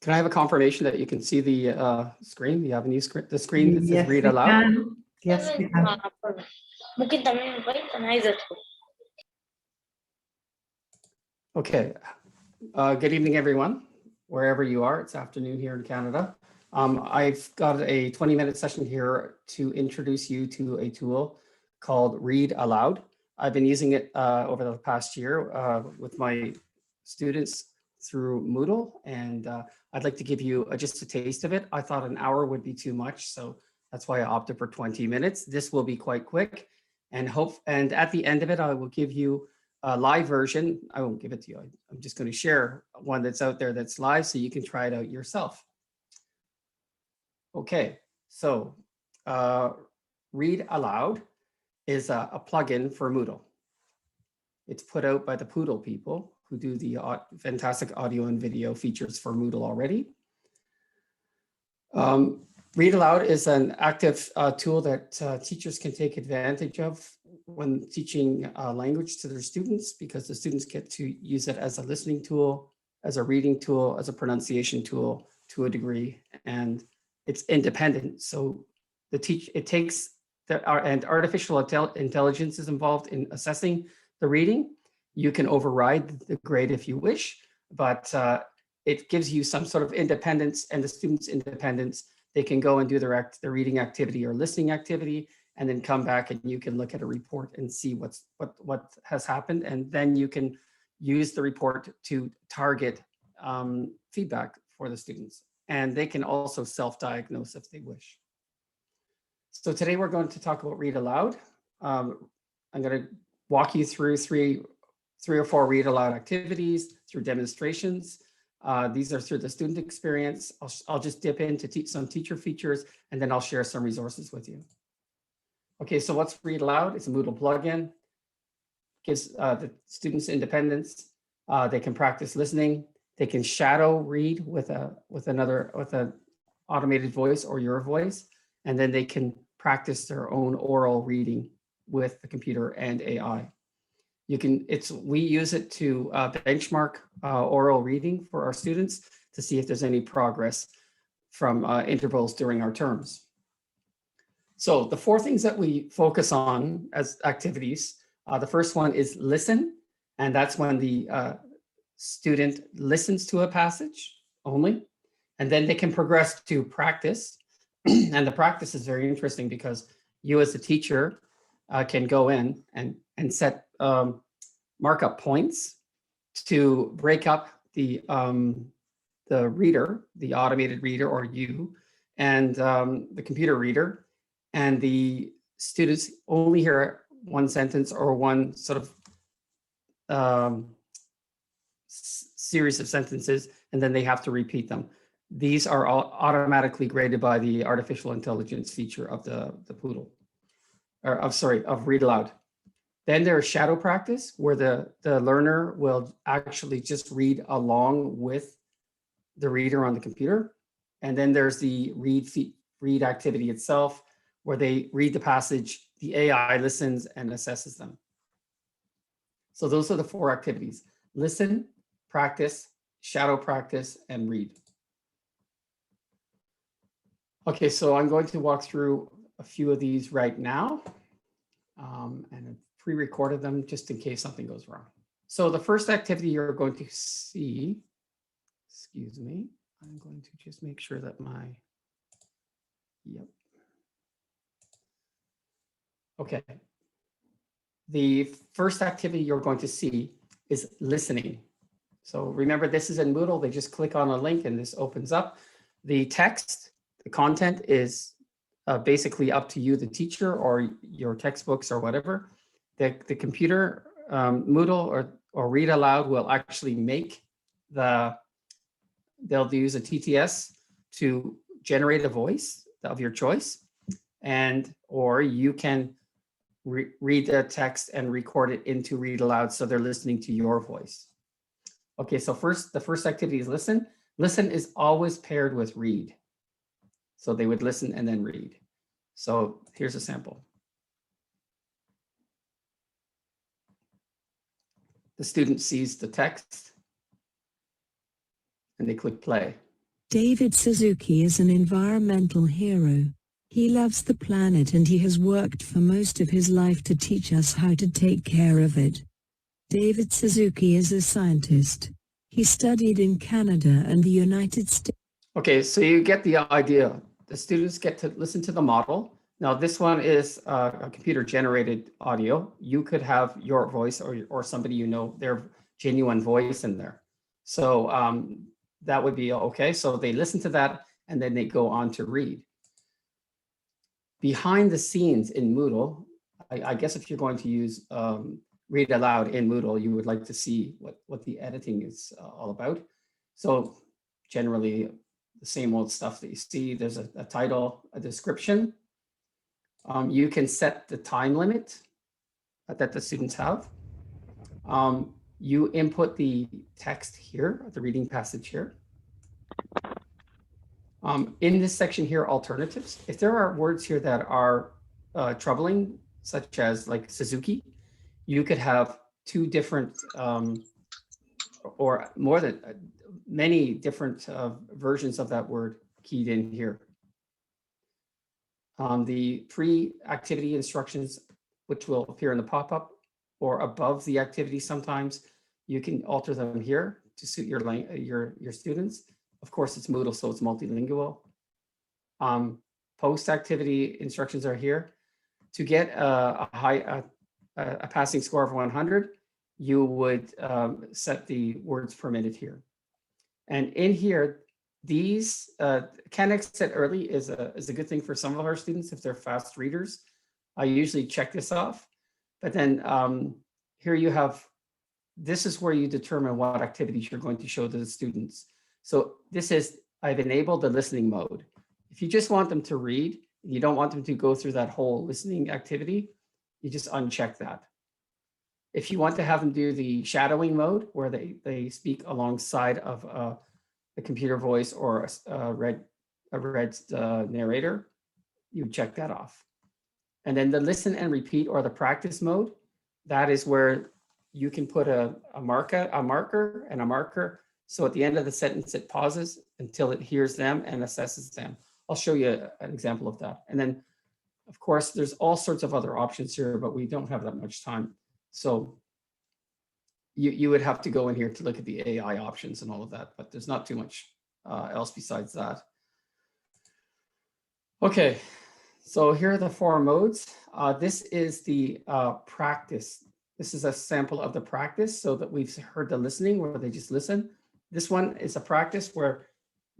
Can I have a confirmation that you can see the screen? You have a new screen, the screen that says Yes, Read we Aloud? can. Yes, we can. Mungkin kami baik organizer. Okay. Good evening, everyone, wherever you are. It's afternoon here in Canada. I've got a 20-minute session here to introduce you to a tool called Read Aloud. I've been using it over the past year with my students through Moodle, and I'd like to give you just a taste of it. I thought an hour would be too much, so that's why I opted for 20 minutes. This will be quite quick, and at the end of it, I will give you a live version. I won't give it to you. I'm just going to share one that's out there that's live so you can try it out yourself. Okay, so Read Aloud is a plugin for Moodle. It's put out by the Poodle people who do the fantastic audio and video features for Moodle already. Read Aloud is an active tool that teachers can take advantage of when teaching language to their students, because the students get to use it as a listening tool, as a reading tool, as a pronunciation tool to a degree, and it's independent. So and artificial intelligence is involved in assessing the reading. You can override the grade if you wish, but it gives you some sort of independence, and the students' independence. They can go and do their reading activity or listening activity, and then come back and you can look at a report and see what has happened, and then you can use the report to target feedback for the students, and they can also self-diagnose if they wish. So today we're going to talk about Read Aloud. I'm going to walk you through three or four Read Aloud activities through demonstrations. These are through the student experience. I'll just dip in to teach some teacher features, and then I'll share some resources with you. Okay, so what's Read Aloud? It's a Moodle plugin. Gives the students independence. They can practice listening. They can shadow read with an automated voice or your voice, and then they can practice their own oral reading with the computer and AI. We use it to benchmark oral reading for our students to see if there's any progress from intervals during our terms. So the four things that we focus on as activities, the first one is listen, and that's when the student listens to a passage only, and then they can progress to practice. And the practice is very interesting because you as a teacher can go in and set markup points to break up the reader, the automated reader, or you, and the computer reader, and the students only hear one sentence or one sort of series of sentences, and then they have to repeat them. These are all automatically graded by the artificial intelligence feature of the Poodle, of Read Aloud. Then there's shadow practice, where the learner will actually just read along with the reader on the computer. And then there's the read activity itself, where they read the passage, the AI listens and assesses them. So those are the four activities: listen, practice, shadow practice, and read. Okay, so I'm going to walk through a few of these right now, and I've pre-recorded them just in case something goes wrong. So the first activity you're going to see, excuse me, I'm going to just make sure that yep. Okay. The first activity you're going to see is listening. So remember, this is in Moodle. They just click on a link and this opens up. The text, the content is basically up to you, the teacher, or your textbooks or whatever. The computer, Moodle or Read Aloud will actually make they'll use a TTS to generate a voice of your choice, or you can read the text and record it into Read Aloud so they're listening to your voice. Okay, so the first activity is listen. Listen is always paired with read. So they would listen and then read. So here's a sample. The student sees the text and they click play. David Suzuki is an environmental hero. He loves the planet and he has worked for most of his life to teach us how to take care of it. David Suzuki is a scientist. He studied in Canada and the United States. Okay, so you get the idea. The students get to listen to the model. Now this one is a computer-generated audio. You could have your voice or somebody you know, their genuine voice in there. So that would be okay. So they listen to that and then they go on to read. Behind the scenes in Moodle, I guess if you're going to use Read Aloud in Moodle, you would like to see what the editing is all about. So generally the same old stuff that you see. There's a title, a description. You can set the time limit that the students have. You input the text here, the reading passage here. In this section here, alternatives. If there are words here that are troubling, such as like Suzuki, you could have two different or more than many different versions of that word keyed in here. The pre-activity instructions, which will appear in the pop-up or above the activity sometimes, you can alter them here to suit your students. Of course, it's Moodle, so it's multilingual. Post-activity instructions are here. To get a passing score of 100, you would set the words permitted here. And in here, these can exit early is a good thing for some of our students if they're fast readers. I usually check this off, but then here you have, this is where you determine what activities you're going to show to the students. So this is, I've enabled the listening mode. If you just want them to read, you don't want them to go through that whole listening activity, you just uncheck that. If you want to have them do the shadowing mode, where they speak alongside of a computer voice or a read narrator, you check that off. And then the listen and repeat or the practice mode, that is where you can put a marker and a marker. So at the end of the sentence, it pauses until it hears them and assesses them. I'll show you an example of that. And then, of course, there's all sorts of other options here, but we don't have that much time. So you would have to go in here to look at the AI options and all of that, but there's not too much else besides that. Okay, so here are the 4 modes. This is the practice. This is a sample of the practice so that we've heard the listening where they just listen. This one is a practice where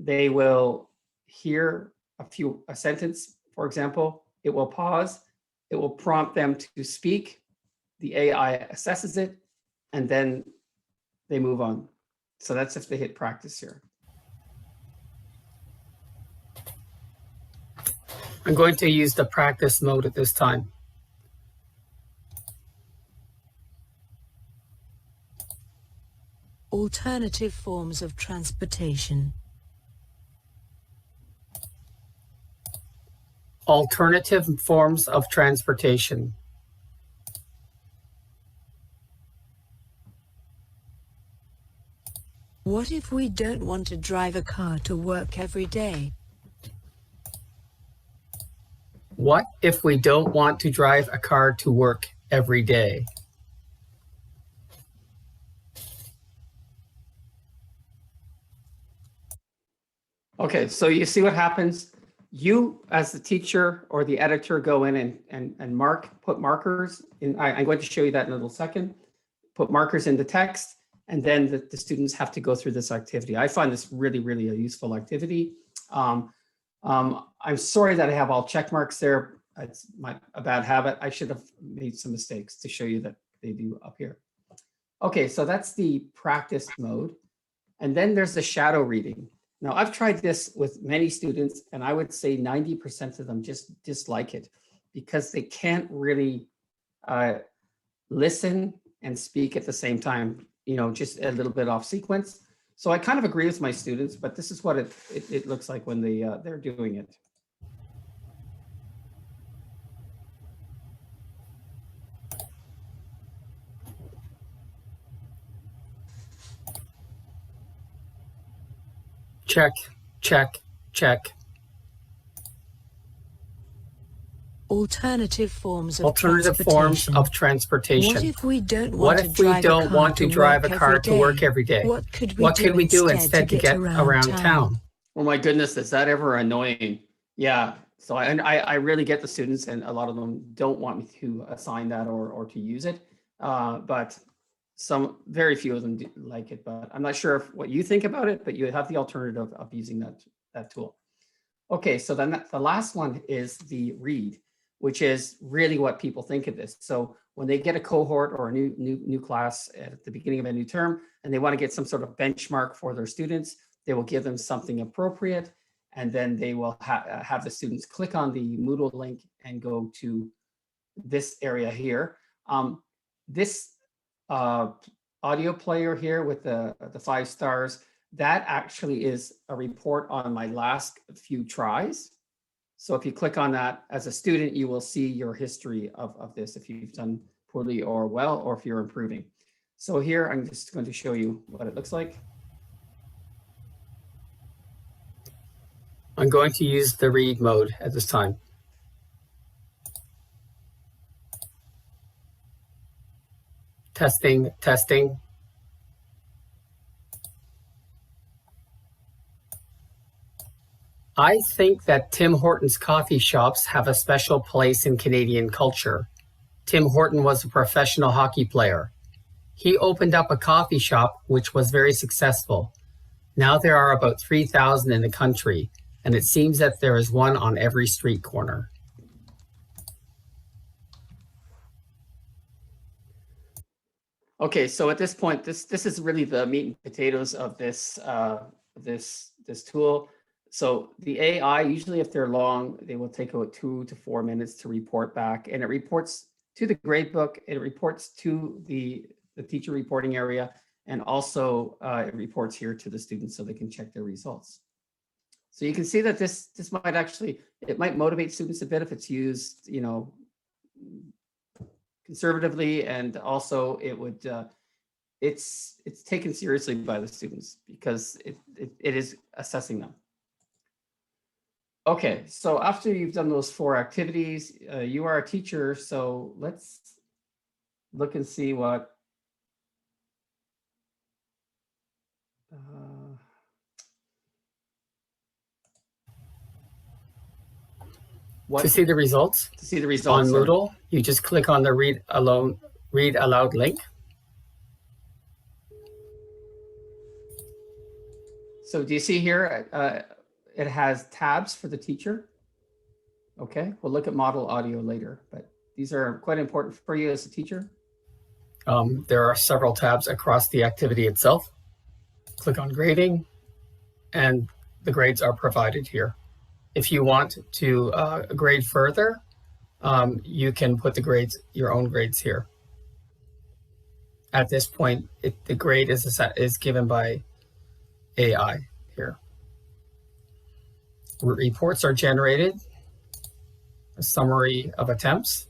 they will hear a sentence, for example, it will pause, it will prompt them to speak, the AI assesses it, and then they move on. So that's if they hit practice here. I'm going to use the practice mode at this time. Alternative forms of transportation. Alternative forms of transportation. What if we don't want to drive a car to work every day? What if we don't want to drive a car to work every day? Okay, so you see what happens. You, as the teacher or the editor, go in and put markers in. I'm going to show you that in a little second. Put markers in the text, and then the students have to go through this activity. I find this really, really a useful activity. I'm sorry that I have all check marks there. It's a bad habit. I should have made some mistakes to show you that they do up here. Okay, so that's the practice mode. And then there's the shadow reading. Now, I've tried this with many students, and I would say 90% of them just dislike it because they can't really listen and speak at the same time, you know, just a little bit off sequence. So I kind of agree with my students, but this is what it looks like when they're doing it. check, check. Alternative forms of Alternative forms of transportation. What if we don't What want if we don't want to drive a car to work every day? What could we do instead to get around town? Oh my goodness, is that ever annoying? Yeah, so I really get the students, and a lot of them don't want me to assign that or to use it. But very few of them do like it, but I'm not sure what you think about it, but you have the alternative of using that tool. Okay, so then the last one is the read, which is really what people think of this. So when they get a cohort or a new class at the beginning of a new term, and they want to get some sort of benchmark for their students, they will give them something appropriate, and then they will have the students click on the Moodle link and go to this area here. This audio player here with the 5 stars, that actually is a report on my last few tries. So if you click on that as a student, you will see your history of this, if you've done poorly or well, or if you're improving. So here, I'm just going to show you what it looks like. I'm going to use the read mode at this time. Testing, testing. I think that Tim Hortons coffee shops have a special place in Canadian culture. Tim Horton was a professional hockey player. He opened up a coffee shop which was very successful. Now there are about 3,000 in the country, and it seems that there is one on every street corner. Okay, so at this point, this is really the meat and potatoes of this this tool. So the AI, usually if they're long, they will take about 2 to 4 minutes to report back, and it reports to the gradebook, it reports to the teacher reporting area, and also it reports here to the students so they can check their results. So you can see that this might actually, it might motivate students a bit if it's used, you know, conservatively, and also it would, it's taken seriously by the students because it is assessing them. Okay, so after you've done those 4 activities, you are a teacher, so let's look and see what to see the results. To see the results on Moodle, you just click on the Read Aloud link. So do you see here, it has tabs for the teacher. Okay, we'll look at model audio later, but these are quite important for you as a teacher. There are several tabs across the activity itself. Click on grading, and the grades are provided here. If you want to grade further, you can put the grades, your own grades here. At this point, the grade is given by AI here. Reports are generated, a summary of attempts.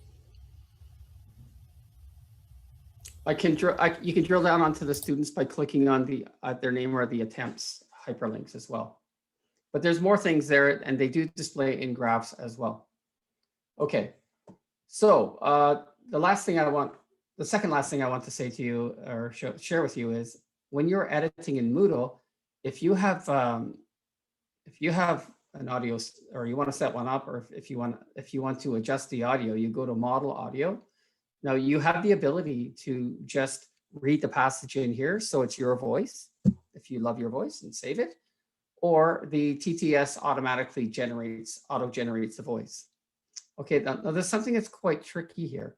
You can drill down onto the students by clicking on their name or the attempts hyperlinks as well. But there's more things there, and they do display in graphs as well. Okay, so the second last thing I want to say to you or share with you is when you're editing in Moodle, if you have an audio, or you want to set one up, or if you want to adjust the audio, you go to Model Audio. Now you have the ability to just read the passage in here, so it's your voice, if you love your voice, and save it. Or the TTS automatically auto-generates the voice. Okay, now there's something that's quite tricky here.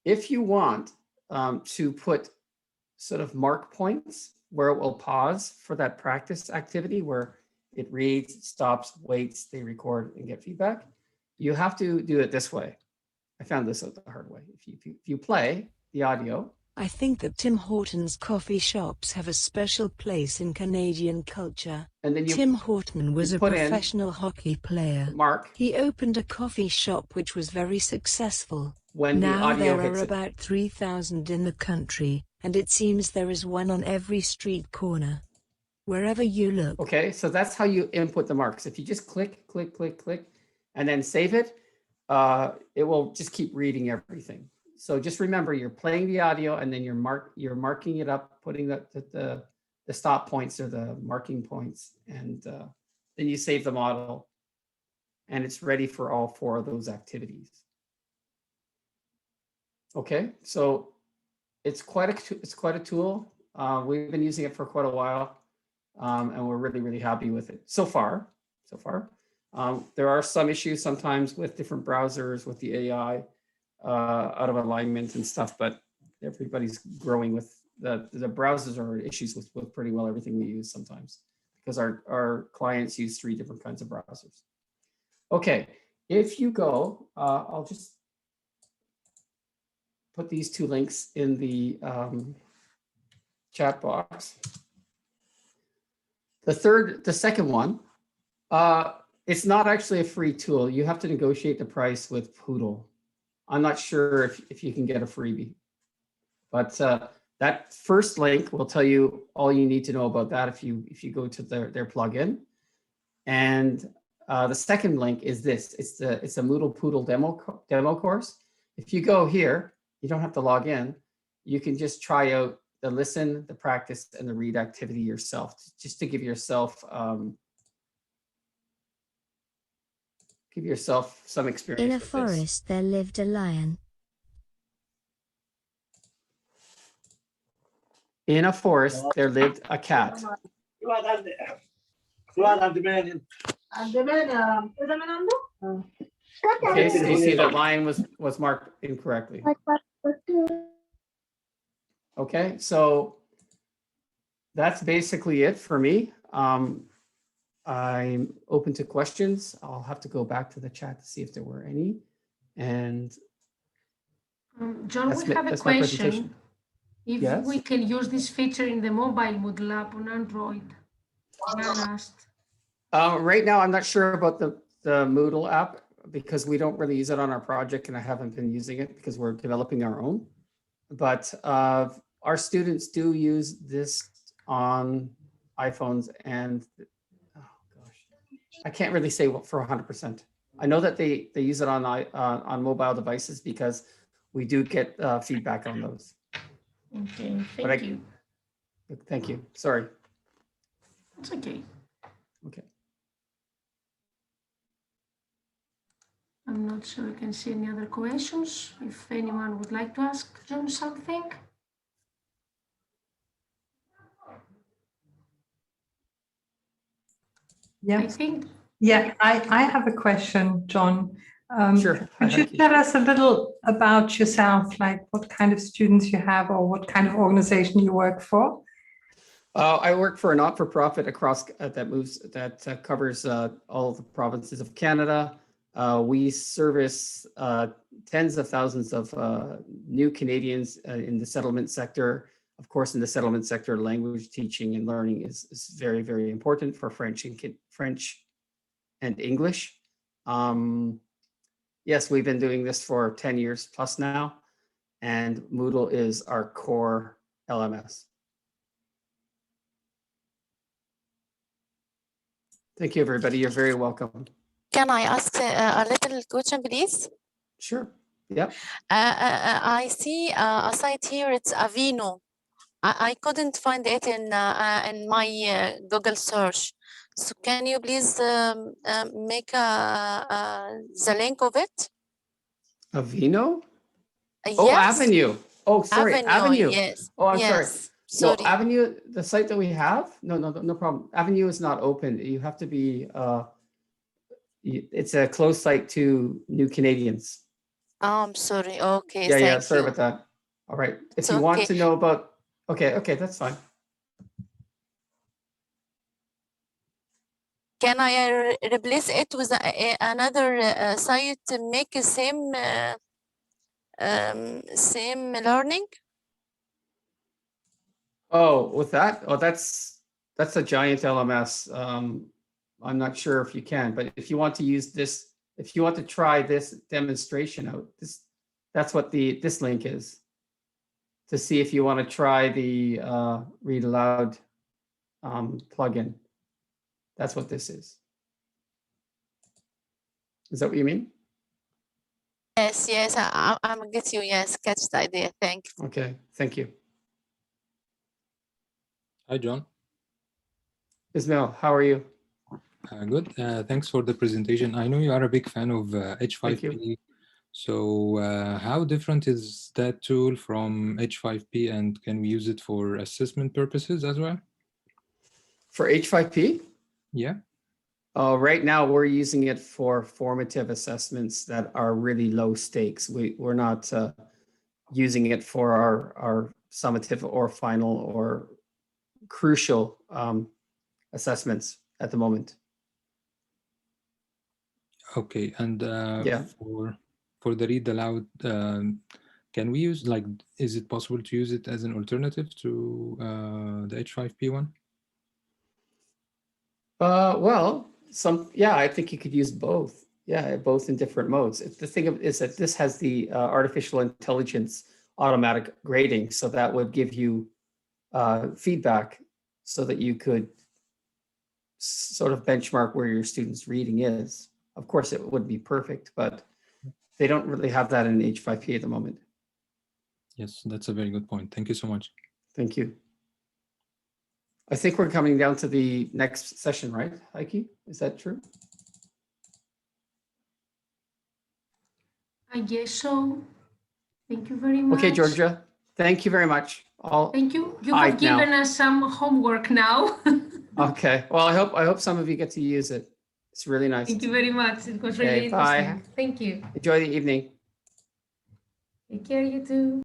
If you want to put sort of mark points where it will pause for that practice activity where it reads, stops, waits, they record and get feedback, you have to do it this way. I found this out the hard way. If you play the audio. I think that Tim Hortons coffee shops have a special place in Canadian culture. And then Tim Horton was a professional hockey player. Mark. He opened a coffee shop which was very successful. When now the audio there hits are about 3,000 in the country, and it seems there is one on every street corner. wherever you look. Okay, so that's how you input the marks. If you just click, click, click, click, and then save it, it will just keep reading everything. So just remember, you're playing the audio and then you're marking it up, putting the stop points or the marking points, and then you save the model, and it's ready for all 4 of those activities. Okay, so it's quite a tool. We've been using it for quite a while, and we're really, really happy with it so far. There are some issues sometimes with different browsers, with the AI out of alignment and stuff, but everybody's growing with the browsers are issues with pretty well everything we use sometimes, because our clients use 3 different kinds of browsers. Okay, if you go, I'll just put these 2 links in the chat box. The second one, it's not actually a free tool. You have to negotiate the price with Moodle. I'm not sure if you can get a freebie, but that first link will tell you all you need to know about that if you go to their plugin. And the second link is this. It's a Moodle Poodle demo course. If you go here, you don't have to log in. You can just try out the listen, the practice, and the read activity yourself, just to give yourself some experience. In a with forest there lived a lion. In a forest there lived a cat. Okay, Stacy, the line was marked incorrectly. Okay, so that's basically it for me. I'm open to questions. I'll have to go back to the chat to see if there were any. And John, we have a question. If yes? we can use this feature in the mobile Moodle app on Android. Right now, I'm not sure about the Moodle app because we don't really use it on our project, and I haven't been using it because we're developing our own. But our students do use this on iPhones, and oh gosh, I can't really say for 100%. I know that they use it on mobile devices because we do get feedback on those. Okay, thank you. Thank you. Sorry. It's okay. Okay. I'm not sure I can see any other questions. If anyone would like to ask John something. Yeah. I think. Yeah, I have a question, John. Sure. Could you tell us a little about yourself, like what kind of students you have or what kind of organization you work for? I work for a not-for-profit across that covers all the provinces of Canada. We service tens of thousands of new Canadians in the settlement sector. Of course, in the settlement sector, language teaching and learning is very, very important for French and English. Yes, we've been doing this for 10 years plus now, and Moodle is our core LMS. Thank you, everybody. You're very welcome. Can I ask a little question, please? Sure. Yep. I see a site here. It's Avino. I couldn't find it in my Google search. So can you please make the link of it? Avino? Yes. Oh, Avenue. Oh, sorry, Avenue. Yes. Oh, I'm yes. sorry. No, Avenue, the site that we have? No problem. Avenue is not open. You have to be, it's a closed site to new Canadians. Oh, I'm sorry. Okay. Yeah, sorry about that. All right. If you want to know about, okay, that's fine. Can I replace it with another site to make the same learning? Oh, with that? Oh, that's a giant LMS. I'm not sure if you can, but if you want to use this, if you want to try this demonstration out, that's what this link is, to see if you want to try the Read Aloud plugin. That's what this is. Is that what you mean? Yes, yes, I'm get you. Yes, catch the idea. Thank you. Okay, thank you. Hi, John. Ismail, how are you? Good. Thanks for the presentation. I know you are a big fan of Thank you. H5P. So how different is that tool from H5P, and can we use it for assessment purposes as well? For H5P? Yeah. Right now, we're using it for formative assessments that are really low stakes. We're not using it for our summative or final or crucial assessments at the moment. Okay. And Yeah. for the Read Aloud, can we use, like, is it possible to use it as an alternative to the H5P one? Well, yeah, I think you could use both. Yeah, both in different modes. The thing is that this has the artificial intelligence automatic grading, so that would give you feedback so that you could sort of benchmark where your students' reading is. Of course, it wouldn't be perfect, but they don't really have that in H5P at the moment. Yes, that's a very good point. Thank you so much. Thank you. I think we're coming down to the next session, right, Heike? Is that true? I guess so. Thank you very much. Okay, Georgia, thank you very much. Thank you. You hide have given now. us some homework now. Okay, well, I hope some of you get to use it. It's really nice. Thank you very much. It was Okay, really bye. interesting. Thank you. Enjoy the evening. Take care, you too.